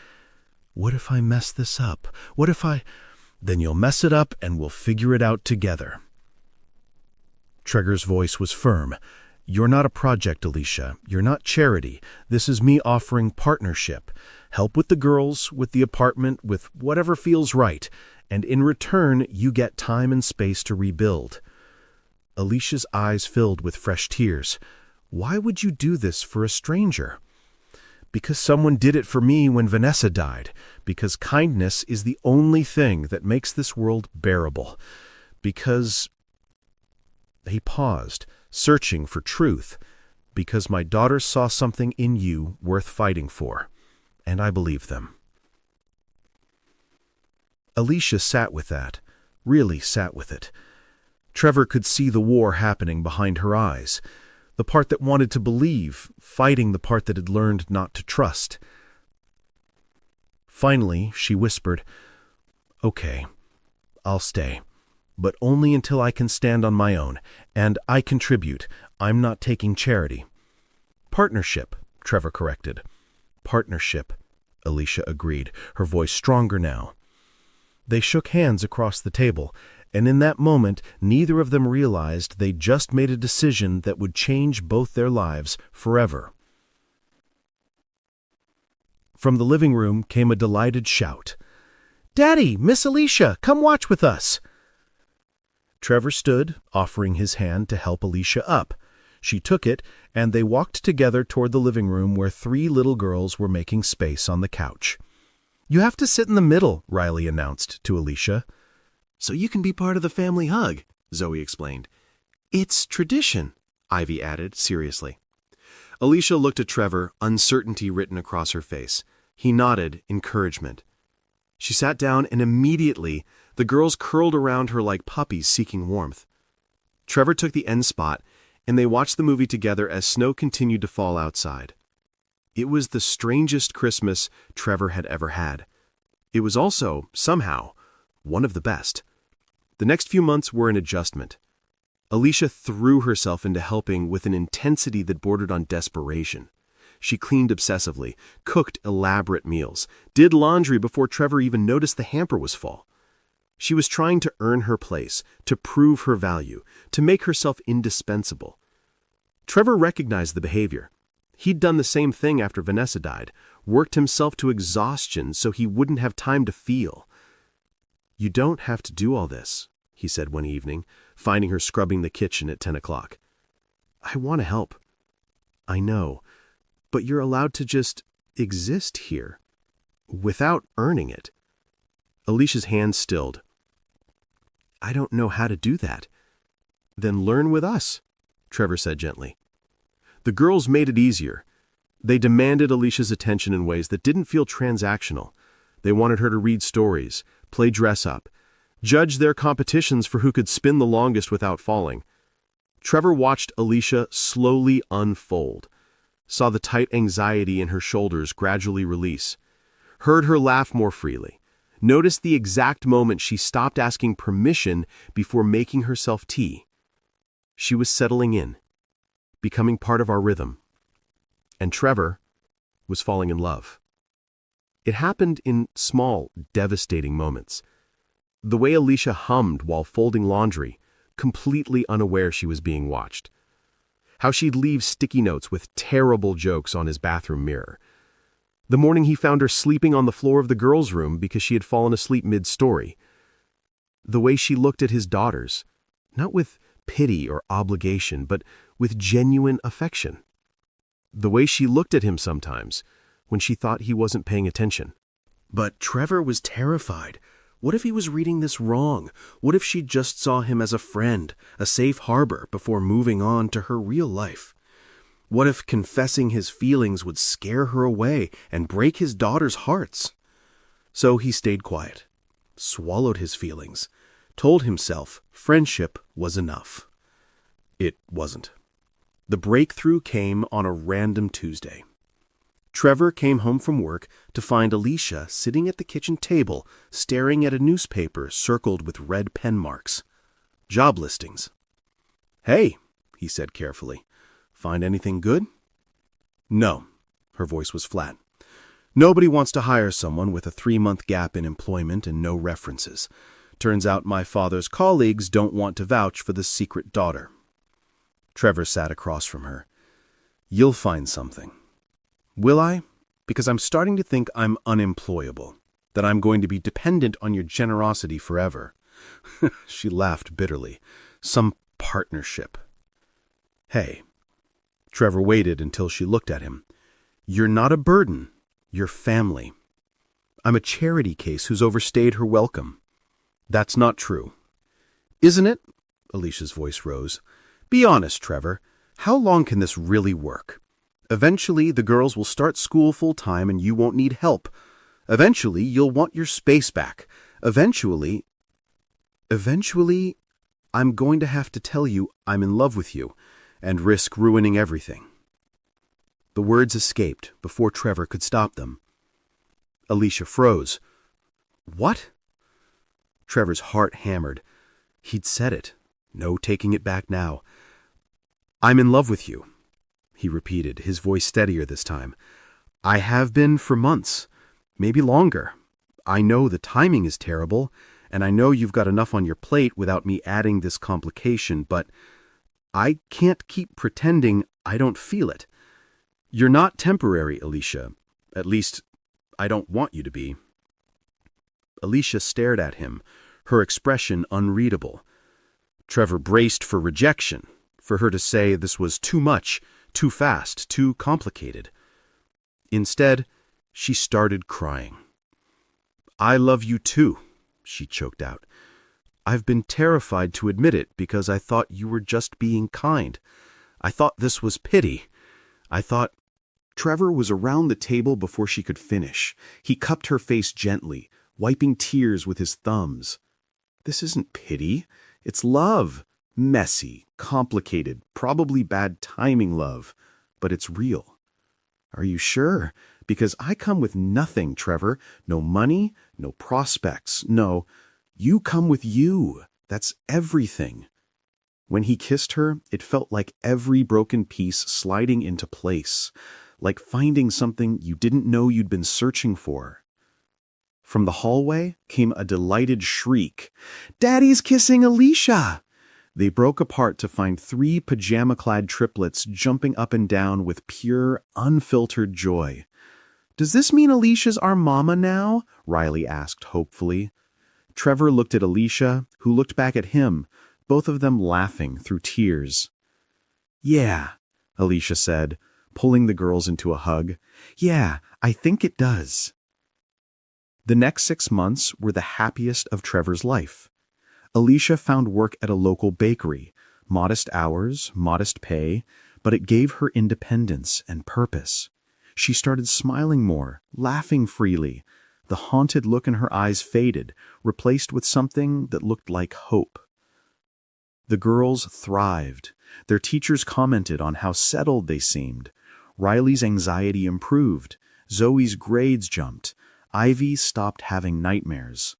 What if I mess this up? What if I... Then you'll mess it up and we'll figure it out together. Trevor's voice was firm. You're not a project, Alicia. You're not charity. This is me offering partnership. Help with the girls, with the apartment, with whatever feels right. And in return, you get time and space to rebuild. Alicia's eyes filled with fresh tears. Why would you do this for a stranger? Because someone did it for me when Vanessa died. Because kindness is the only thing that makes this world bearable. Because... He paused, searching for truth. Because my daughters saw something in you worth fighting for. and I believed them. Alicia sat with that, really sat with it. Trevor could see the war happening behind her eyes, the part that wanted to believe, fighting the part that had learned not to trust. Finally, she whispered, "Okay, I'll stay, but only until I can stand on my own, and I contribute. I'm not taking charity." "Partnership," Trevor corrected. "Partnership," Alicia agreed, her voice stronger now. They shook hands across the table, and in that moment neither of them realized they'd just made a decision that would change both their lives forever. From the living room came a delighted shout. "Daddy, Miss Alicia, come watch with us!" Trevor stood, offering his hand to help Alicia up. She took it, and they walked together toward the living room where 3 little girls were making space on the couch. "You have to sit in the middle," Riley announced to Alicia. "So you can be part of the family hug," Zoe explained. "It's tradition," Ivy added seriously. Alicia looked at Trevor, uncertainty written across her face. He nodded encouragement. She sat down, and immediately the girls curled around her like puppies seeking warmth. Trevor took the end spot, and they watched the movie together as snow continued to fall outside. It was the strangest Christmas Trevor had ever had. It was also, somehow, one of the best. The next few months were an adjustment. Alicia threw herself into helping with an intensity that bordered on desperation. She cleaned obsessively, cooked elaborate meals, did laundry before Trevor even noticed the hamper was full. She was trying to earn her place, to prove her value, to make herself indispensable. Trevor recognized the behavior. He'd done the same thing after Vanessa died, worked himself to exhaustion so he wouldn't have time to feel. "You don't have to do all this," he said one evening, finding her scrubbing the kitchen at 10 o'clock. "I want to help. I know, but you're allowed to just exist here, without earning it." Alicia's hands stilled. "I don't know how to do that." "Then learn with us," Trevor said gently. The girls made it easier. They demanded Alicia's attention in ways that didn't feel transactional. They wanted her to read stories, play dress-up, judge their competitions for who could spin the longest without falling. Trevor watched Alicia slowly unfold, saw the tight anxiety in her shoulders gradually release, heard her laugh more freely, noticed the exact moment she stopped asking permission before making herself tea. She was settling in, becoming part of our rhythm. And Trevor was falling in love. It happened in small, devastating moments. The way Alicia hummed while folding laundry, completely unaware she was being watched. How she'd leave sticky notes with terrible jokes on his bathroom mirror. The morning he found her sleeping on the floor of the girls' room because she had fallen asleep mid-story. The way she looked at his daughters, not with pity or obligation, but with genuine affection. The way she looked at him sometimes, when she thought he wasn't paying attention. But Trevor was terrified. What if he was reading this wrong? What if she just saw him as a friend, a safe harbor before moving on to her real life? What if confessing his feelings would scare her away and break his daughters' hearts? So he stayed quiet, swallowed his feelings, told himself friendship was enough. It wasn't. The breakthrough came on a random Tuesday. Trevor came home from work to find Alicia sitting at the kitchen table, staring at a newspaper circled with red pen marks. Job listings. "Hey," he said carefully, "find anything good?" "No," her voice was flat. "Nobody wants to hire someone with a 3-month gap in employment and no references. Turns out my father's colleagues don't want to vouch for the secret daughter." Trevor sat across from her. "You'll find something." "Will I? Because I'm starting to think I'm unemployable, that I'm going to be dependent on your generosity forever." She laughed bitterly. "Some partnership." "Hey." Trevor waited until she looked at him. "You're not a burden. You're family. I'm a charity case who's overstayed her welcome." "That's not true." "Isn't it?" Alicia's voice rose. "Be honest, Trevor. How long can this really work? Eventually, the girls will start school full-time and you won't need help. Eventually, you'll want your space back. Eventually, I'm going to have to tell you I'm in love with you and risk ruining everything." The words escaped before Trevor could stop them. Alicia froze. "What?" Trevor's heart hammered. He'd said it. No taking it back now. "I'm in love with you," he repeated, his voice steadier this time. "I have been for months, maybe longer. I know the timing is terrible, and I know you've got enough on your plate without me adding this complication, but I can't keep pretending I don't feel it. You're not temporary, Alicia. At least, I don't want you to be." Alicia stared at him, her expression unreadable. Trevor braced for rejection, for her to say this was too much, too fast, too complicated. Instead, she started crying. "I love you too," she choked out. "I've been terrified to admit it because I thought you were just being kind. I thought this was pity. I thought—" Trevor was around the table before she could finish. He cupped her face gently, wiping tears with his thumbs. "This isn't pity. It's love. Messy, complicated, probably bad timing love. But it's real." "Are you sure? Because I come with nothing, Trevor. No money, no prospects, no. You come with you. That's everything." When he kissed her, it felt like every broken piece sliding into place, like finding something you didn't know you'd been searching for. From the hallway came a delighted shriek. "Daddy's kissing Alicia!" They broke apart to find 3 pajama-clad triplets jumping up and down with pure, unfiltered joy. "Does this mean Alicia's our mama now?" Riley asked hopefully. Trevor looked at Alicia, who looked back at him, both of them laughing through tears. "Yeah," Alicia said, pulling the girls into a hug. "Yeah, I think it does." The next 6 months were the happiest of Trevor's life. Alicia found work at a local bakery, modest hours, modest pay, but it gave her independence and purpose. She started smiling more, laughing freely. The haunted look in her eyes faded, replaced with something that looked like hope. The girls thrived. Their teachers commented on how settled they seemed. Riley's anxiety improved. Zoe's grades jumped. Ivy stopped having nightmares.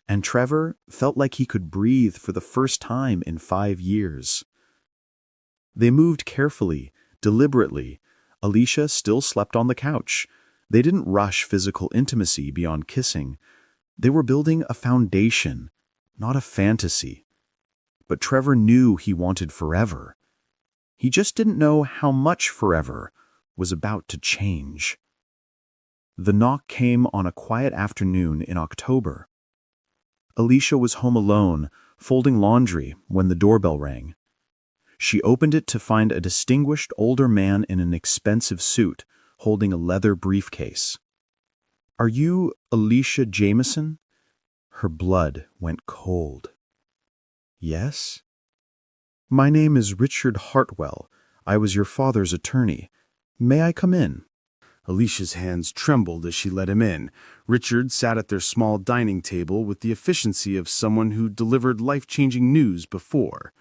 And Trevor felt like he could breathe for the first time in 5 years. They moved carefully, deliberately. Alicia still slept on the couch. They didn't rush physical intimacy beyond kissing. They were building a foundation, not a fantasy. But Trevor knew he wanted forever. He just didn't know how much forever was about to change. The knock came on a quiet afternoon in October. Alicia was home alone, folding laundry, when the doorbell rang. She opened it to find a distinguished older man in an expensive suit, holding a leather briefcase. "Are you Alicia Jameson?" Her blood went cold. "Yes?" "My name is Richard Hartwell. I was your father's attorney. May I come in?" Alicia's hands trembled as she let him in. Richard sat at their small dining table with the efficiency of someone who delivered life-changing news before.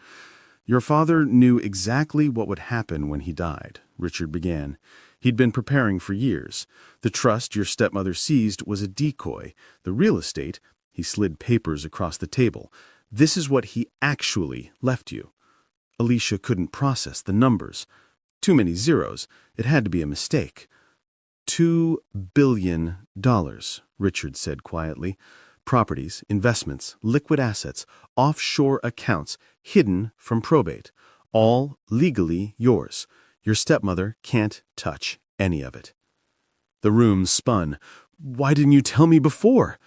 "Your father knew exactly what would happen when he died," Richard began. "He'd been preparing for years. The trust your stepmother seized was a decoy. The real estate," he slid papers across the table, "this is what he actually left you." Alicia couldn't process the numbers. Too many zeros. It had to be a mistake. $2 billion, Richard said quietly. "Properties, investments, liquid assets, offshore accounts, hidden from probate. All legally yours. Your stepmother can't touch any of it." The room spun. "Why didn't you tell me before?"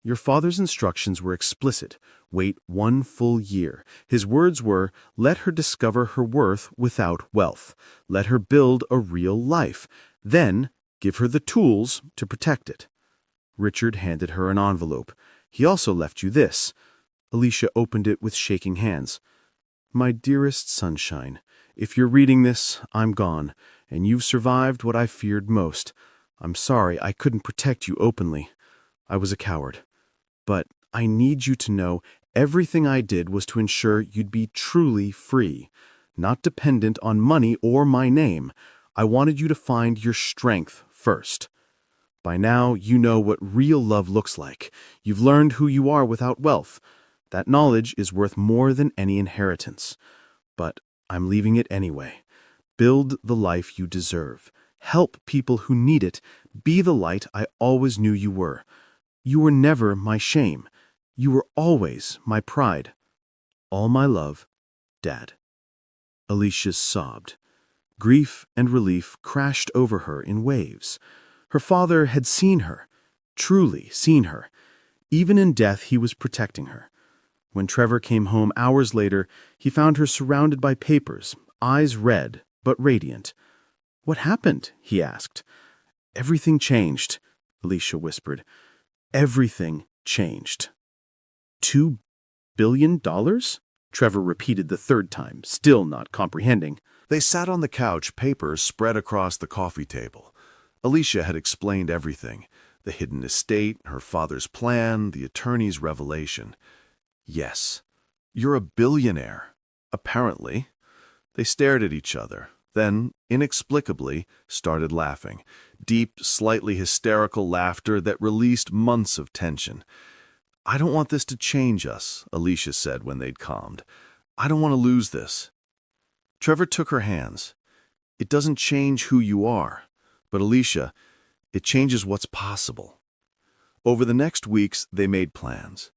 "Your father's instructions were explicit. Wait 1 full year. His words were, let her discover her worth without wealth. Let her build a real life. Then give her the tools to protect it." Richard handed her an envelope. "He also left you this." Alicia opened it with shaking hands. "My dearest sunshine, If you're reading this, I'm gone, and you've survived what I feared most. I'm sorry I couldn't protect you openly. I was a coward. But I need you to know everything I did was to ensure you'd be truly free, not dependent on money or my name. I wanted you to find your strength first. By now, you know what real love looks like. You've learned who you are without wealth. That knowledge is worth more than any inheritance. But I'm leaving it anyway. Build the life you deserve. Help people who need it. Be the light I always knew you were. You were never my shame. You were always my pride. All my love, Dad. Alicia sobbed. Grief and relief crashed over her in waves. Her father had seen her, truly seen her. Even in death, he was protecting her. When Trevor came home hours later, he found her surrounded by papers, eyes red but radiant. "What happened?" he asked. "Everything changed," Alicia whispered. "Everything changed." $2 billion? Trevor repeated the third time, still not comprehending. They sat on the couch, papers spread across the coffee table. Alicia had explained everything: the hidden estate, her father's plan, the attorney's revelation. "Yes, you're a billionaire, apparently." They stared at each other, then, inexplicably, started laughing. Deep, slightly hysterical laughter that released months of tension. "I don't want this to change us," Alicia said when they'd calmed. "I don't want to lose this." Trevor took her hands. "It doesn't change who you are. But Alicia, it changes what's possible." Over the next weeks, they made plans.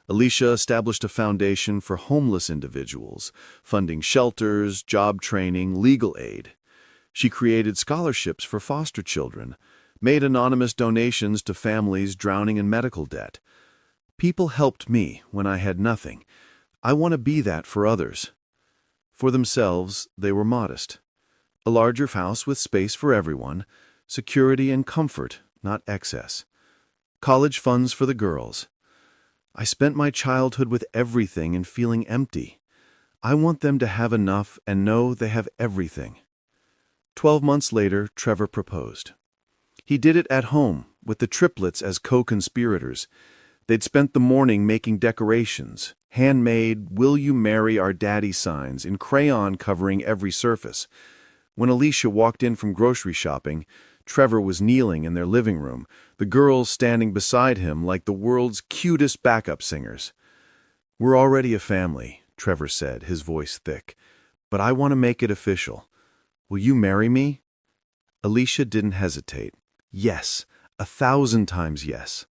Alicia established a foundation for homeless individuals, funding shelters, job training, legal aid. She created scholarships for foster children, made anonymous donations to families drowning in medical debt. People helped me when I had nothing. I want to be that for others. For themselves, they were modest. A larger house with space for everyone, security and comfort, not excess. College funds for the girls. I spent my childhood with everything and feeling empty. I want them to have enough and know they have everything. 12 months later, Trevor proposed. He did it at home, with the triplets as co-conspirators. They'd spent the morning making decorations, handmade "Will you marry our daddy" signs in crayon covering every surface. When Alicia walked in from grocery shopping, Trevor was kneeling in their living room, the girls standing beside him like the world's cutest backup singers. "We're already a family," Trevor said, his voice thick. "But I want to make it official. Will you marry me?" Alicia didn't hesitate. Yes, 1,000 times yes.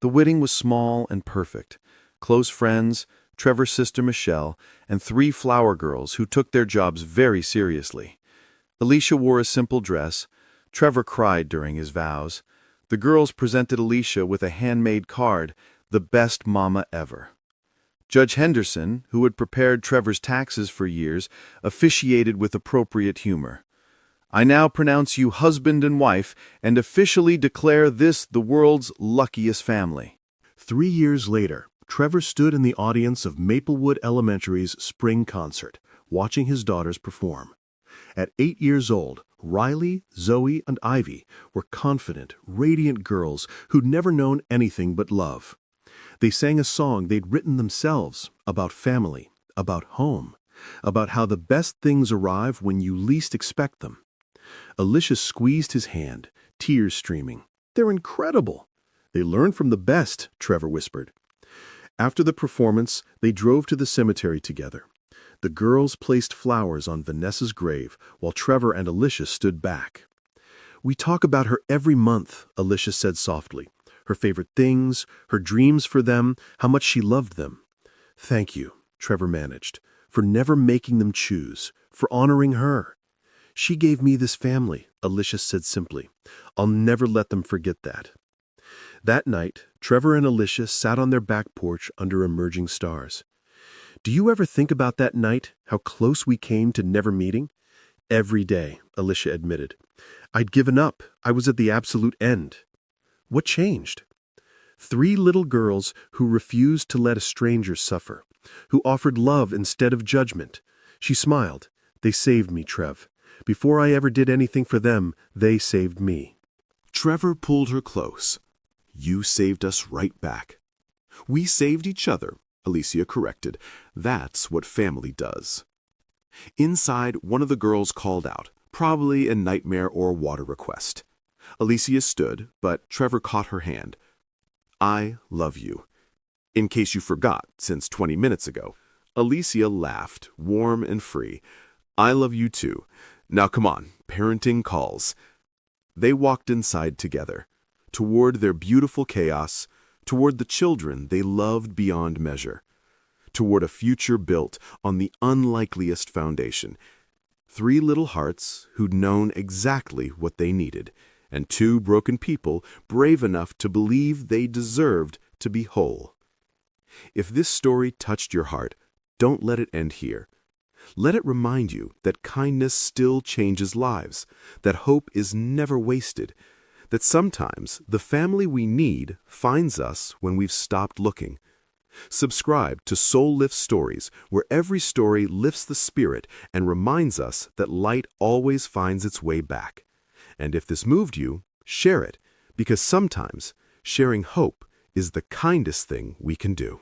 The wedding was small and perfect. Close friends, Trevor's sister Michelle, and 3 flower girls who took their jobs very seriously. Alicia wore a simple dress. Trevor cried during his vows. The girls presented Alicia with a handmade card, "The best mama ever." Judge Henderson, who had prepared Trevor's taxes for years, officiated with appropriate humor. "I now pronounce you husband and wife and officially declare this the world's luckiest family." 3 years later, Trevor stood in the audience of Maplewood Elementary's spring concert, watching his daughters perform. At 8 years old, Riley, Zoe, and Ivy were confident, radiant girls who'd never known anything but love. They sang a song they'd written themselves about family, about home, about how the best things arrive when you least expect them. Alicia squeezed his hand, tears streaming. "They're incredible." "They learn from the best," Trevor whispered. After the performance, they drove to the cemetery together. The girls placed flowers on Vanessa's grave, while Trevor and Alicia stood back. "We talk about her every month," Alicia said softly. "Her favorite things, her dreams for them, how much she loved them." "Thank you," Trevor managed, "for never making them choose, for honoring her." "She gave me this family," Alicia said simply. "I'll never let them forget that." That night, Trevor and Alicia sat on their back porch under emerging stars. "Do you ever think about that night, how close we came to never meeting?" "Every day," Alicia admitted. "I'd given up. I was at the absolute end." "What changed?" 3 little girls who refused to let a stranger suffer, who offered love instead of judgment. She smiled. They saved me, Trev. Before I ever did anything for them, they saved me. Trevor pulled her close. You saved us right back. We saved each other, Alicia corrected. That's what family does. Inside, one of the girls called out, probably a nightmare or water request. Alicia stood, but Trevor caught her hand. I love you. In case you forgot, since 20 minutes ago. Alicia laughed, warm and free. I love you too. Now come on, parenting calls. They walked inside together, toward their beautiful chaos, toward the children they loved beyond measure, toward a future built on the unlikeliest foundation. 3 little hearts who'd known exactly what they needed, and 2 broken people brave enough to believe they deserved to be whole. If this story touched your heart, don't let it end here. Let it remind you that kindness still changes lives, that hope is never wasted, that sometimes the family we need finds us when we've stopped looking. Subscribe to Soul Lift Stories, where every story lifts the spirit and reminds us that light always finds its way back. And if this moved you, share it, because sometimes sharing hope is the kindest thing we can do.